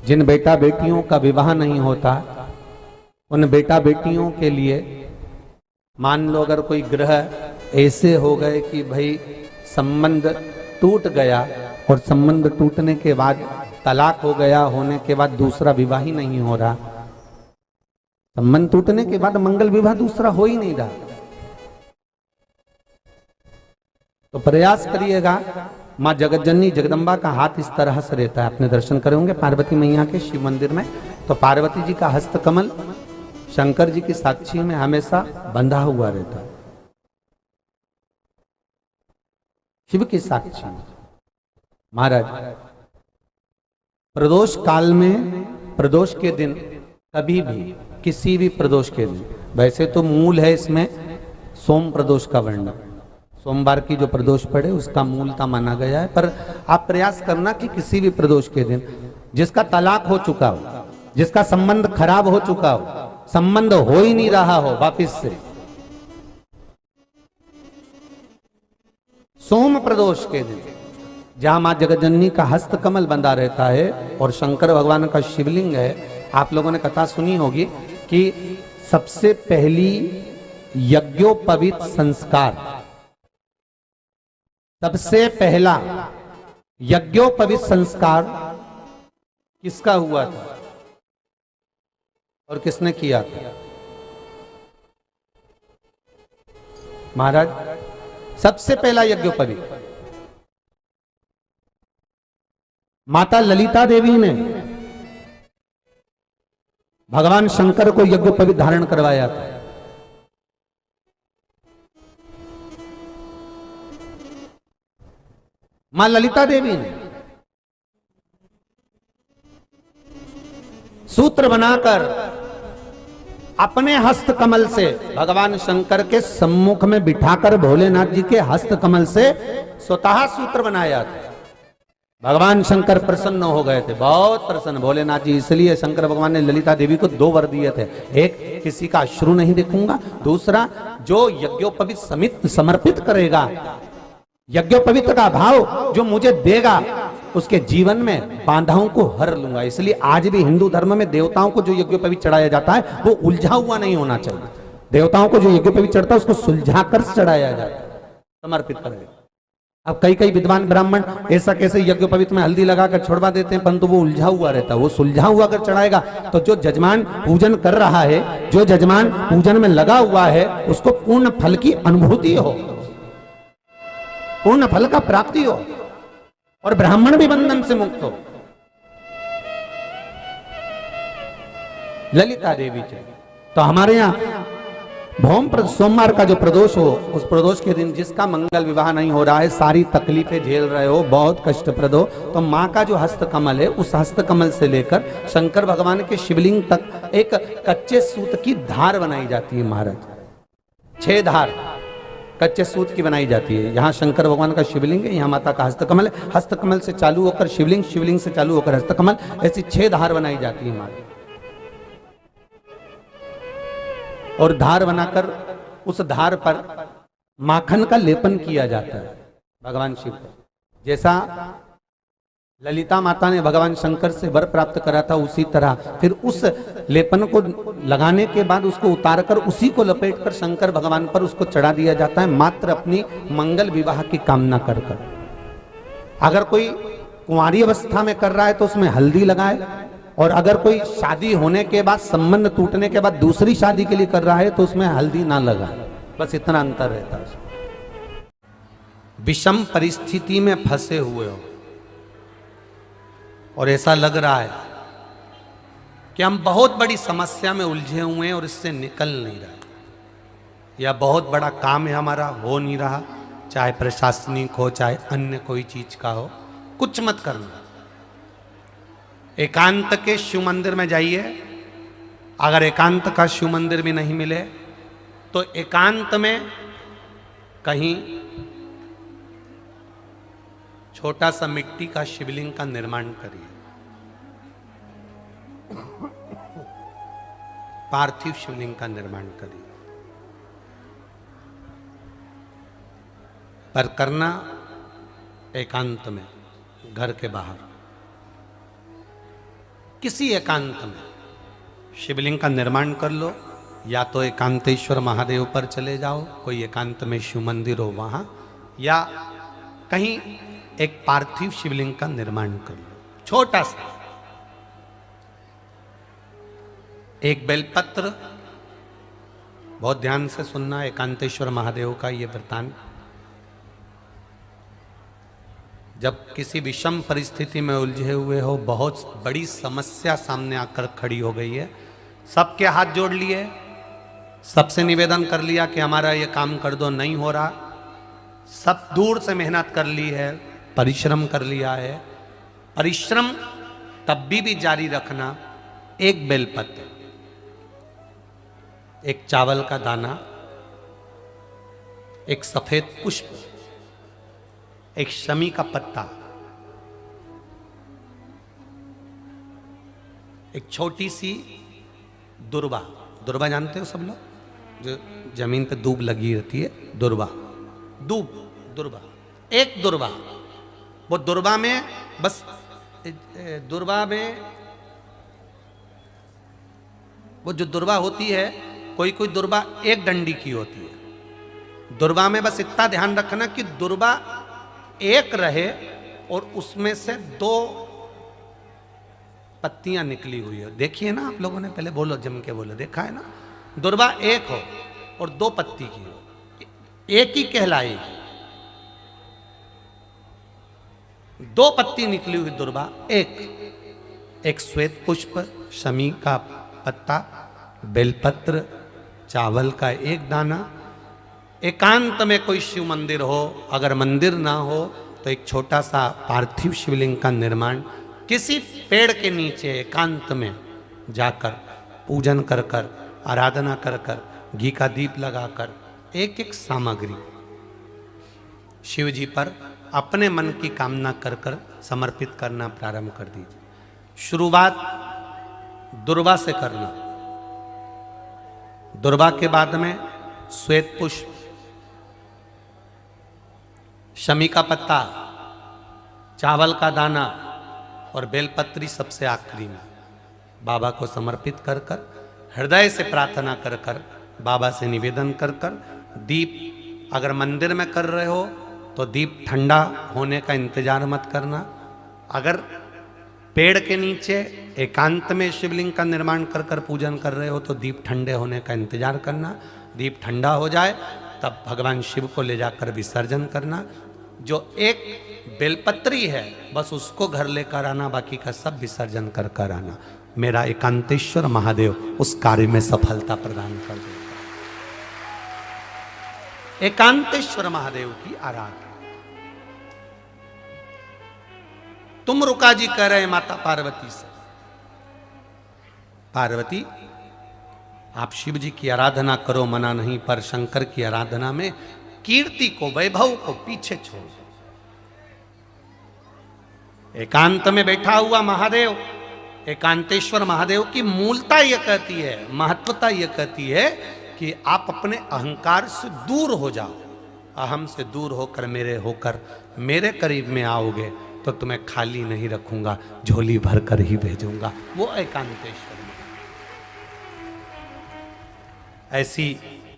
जिन बेटा बेटियों का विवाह नहीं होता उन बेटा बेटियों के लिए मान लो अगर कोई ग्रह ऐसे हो गए कि भाई संबंध टूट गया और संबंध टूटने के बाद तलाक हो गया, होने के बाद दूसरा विवाह ही नहीं हो रहा, संबंध टूटने के बाद मंगल विवाह दूसरा हो ही नहीं रहा, तो प्रयास करिएगा। माँ जगतजननी जगदम्बा का हाथ इस तरह से रहता है, आपने दर्शन करे होंगे पार्वती मैया के शिव मंदिर में, तो पार्वती जी का हस्तकमल शंकर जी की साक्षी में हमेशा बंधा हुआ रहता है, शिव की साक्षी में। महाराज प्रदोष काल में, प्रदोष के दिन कभी भी, किसी भी प्रदोष के दिन, वैसे तो मूल है इसमें सोम प्रदोष का वर्णन, सोमवार की जो प्रदोष पड़े उसका मूलता माना गया है, पर आप प्रयास करना कि किसी भी प्रदोष के दिन जिसका तलाक हो चुका हो, जिसका संबंध खराब हो चुका हो, संबंध हो ही नहीं रहा हो वापिस से, सोम प्रदोष के दिन जहां मां जगतजननी का हस्तकमल बंधा रहता है और शंकर भगवान का शिवलिंग है। आप लोगों ने कथा सुनी होगी कि सबसे पहली यज्ञोपवीत संस्कार, सबसे पहला यज्ञोपवीत संस्कार किसका हुआ था और किसने किया था? महाराज सबसे पहला यज्ञोपवीत माता ललिता देवी ने भगवान शंकर को यज्ञोपवीत धारण करवाया था। मां ललिता देवी ने सूत्र बनाकर अपने हस्तकमल से भगवान शंकर के सम्मुख में बिठाकर भोलेनाथ जी के हस्तकमल से स्वतः सूत्र बनाया था। भगवान शंकर प्रसन्न हो गए थे, बहुत प्रसन्न भोलेनाथ जी, इसलिए शंकर भगवान ने ललिता देवी को दो वर दिए थे, एक किसी का अश्रु नहीं देखूंगा, दूसरा जो यज्ञोपवीत समित समर्पित करेगा, यज्ञोपवीत का भाव जो मुझे देगा उसके जीवन में बाधाओं को हर लूंगा। इसलिए आज भी हिंदू धर्म में देवताओं को जो यज्ञोपवीत चढ़ाया जाता है वो उलझा हुआ नहीं होना चाहिए। देवताओं को जो यज्ञोपवीत चढ़ता है उसको सुलझा कर चढ़ाया जाता है, समर्पित करेगा। अब कई विद्वान ब्राह्मण ऐसा कैसे यज्ञोपवीत में हल्दी लगाकर छोड़वा देते हैं, परंतु वो उलझा हुआ रहता है, वो सुलझा हुआ अगर चढ़ाएगा तो जो जजमान पूजन कर रहा है, जो जजमान पूजन में लगा हुआ है, उसको पूर्ण फल की अनुभूति हो, पूर्ण फल का प्राप्ति हो और ब्राह्मण भी बंधन से मुक्त हो। ललिता देवी चाहिए। तो हमारे यहाँ भौम सोमवार का जो प्रदोष हो, उस प्रदोष के दिन जिसका मंगल विवाह नहीं हो रहा है, सारी तकलीफें झेल रहे हो, बहुत कष्टप्रद हो, तो माँ का जो हस्तकमल है उस हस्तकमल से लेकर शंकर भगवान के शिवलिंग तक एक कच्चे सूत की धार बनाई जाती है। महाराज 6 धार कच्चे सूत की बनाई जाती है। यहाँ शंकर भगवान का शिवलिंग है, यहाँ माता का हस्तकमल है, हस्तकमल से चालू होकर शिवलिंग, शिवलिंग से चालू होकर हस्तकमल, ऐसी 6 धार बनाई जाती है माता। और धार बनाकर उस धार पर माखन का लेपन किया जाता है भगवान शिव को। जैसा ललिता माता ने भगवान शंकर से वर प्राप्त करा था, उसी तरह फिर उस लेपन को लगाने के बाद उसको उतारकर उसी को लपेटकर शंकर भगवान पर उसको चढ़ा दिया जाता है, मात्र अपनी मंगल विवाह की कामना कर कर। अगर कोई कुंवारी अवस्था में कर रहा है तो उसमें हल्दी लगाए, और अगर कोई शादी होने के बाद, संबंध टूटने के बाद दूसरी शादी के लिए कर रहा है तो उसमें हल्दी ना लगाए, बस इतना अंतर रहता है। विषम परिस्थिति में फंसे हुए हो और ऐसा लग रहा है कि हम बहुत बड़ी समस्या में उलझे हुए हैं और इससे निकल नहीं रहा, या बहुत बड़ा काम है हमारा, हो नहीं रहा, चाहे प्रशासनिक हो चाहे अन्य कोई चीज का हो, कुछ मत करना। एकांत के शिव मंदिर में जाइए। अगर एकांत का शिव मंदिर भी नहीं मिले तो एकांत में कहीं छोटा सा मिट्टी का शिवलिंग का निर्माण करिए, पार्थिव शिवलिंग का निर्माण करिए, पर करना एकांत में, घर के बाहर। किसी एकांत में शिवलिंग का निर्माण कर लो, या तो एकांतेश्वर महादेव पर चले जाओ, कोई एकांत में शिव मंदिर हो वहां, या कहीं एक पार्थिव शिवलिंग का निर्माण कर लो, छोटा सा। एक बेलपत्र, बहुत ध्यान से सुनना एकांतेश्वर महादेव का ये वृतांत। जब किसी विषम परिस्थिति में उलझे हुए हो, बहुत बड़ी समस्या सामने आकर खड़ी हो गई है, सबके हाथ जोड़ लिए, सबसे निवेदन कर लिया कि हमारा ये काम कर दो, नहीं हो रहा, सब दूर से मेहनत कर ली है, परिश्रम कर लिया है, परिश्रम तब भी जारी रखना। एक बेलपत्र, एक चावल का दाना, एक सफेद पुष्प, एक शमी का पत्ता, एक छोटी सी दुर्वा। दुर्वा जानते हो सब लोग, जो जमीन पे दूब लगी रहती है, दुर्वा, दूब, दुर्वा, एक दुर्वा। वो दुर्वा में बस, दुर्वा में वो जो दुर्वा होती है, कोई कोई दुर्वा एक डंडी की होती है। दुर्वा में बस इतना ध्यान रखना कि दुर्वा एक रहे और उसमें से 2 पत्तियां निकली हुई हो। देखिए ना आप लोगों ने, पहले बोलो, जम के बोलो, देखा है ना? दुर्वा एक हो और 2 पत्ती की हो, एक ही कहलाएगी। 2 पत्ती निकली हुई दुर्वा, एक श्वेत पुष्प, शमी का पत्ता, बेलपत्र, चावल का एक दाना। एकांत में कोई शिव मंदिर हो, अगर मंदिर ना हो तो एक छोटा सा पार्थिव शिवलिंग का निर्माण किसी पेड़ के नीचे एकांत में जाकर पूजन कर कर, आराधना कर कर, घी का दीप लगाकर, एक एक सामग्री शिव जी पर अपने मन की कामना कर कर समर्पित करना प्रारंभ कर दीजिए। शुरुआत दुर्वा से करना। दुर्वा के बाद में श्वेत पुष्प, शमी का पत्ता, चावल का दाना और बेलपत्री सबसे आखिरी में बाबा को समर्पित कर कर, हृदय से प्रार्थना कर कर, बाबा से निवेदन कर कर, दीप अगर मंदिर में कर रहे हो तो दीप ठंडा होने का इंतजार मत करना। अगर पेड़ के नीचे एकांत में शिवलिंग का निर्माण कर कर पूजन कर रहे हो तो दीप ठंडे होने का इंतजार करना। दीप ठंडा हो जाए तब भगवान शिव को ले जाकर विसर्जन करना। जो एक बेलपत्री है बस उसको घर लेकर आना, बाकी का सब विसर्जन कर कर आना। मेरा एकांतेश्वर महादेव उस कार्य में सफलता प्रदान कर देगा। एकांतेश्वर महादेव की आराधना। तुम रुका जी कह रहे माता पार्वती से, पार्वती आप शिव जी की आराधना करो, मना नहीं, पर शंकर की आराधना में कीर्ति को, वैभव को पीछे छोड़। एकांत में बैठा हुआ महादेव, एकांतेश्वर महादेव की मूलता यह कहती है, महत्वता यह कहती है कि आप अपने अहंकार से दूर हो जाओ। अहम से दूर होकर मेरे करीब में आओगे तो तुम्हें खाली नहीं रखूंगा, झोली भर कर ही भेजूंगा। वो एकांतेश्वर। ऐसी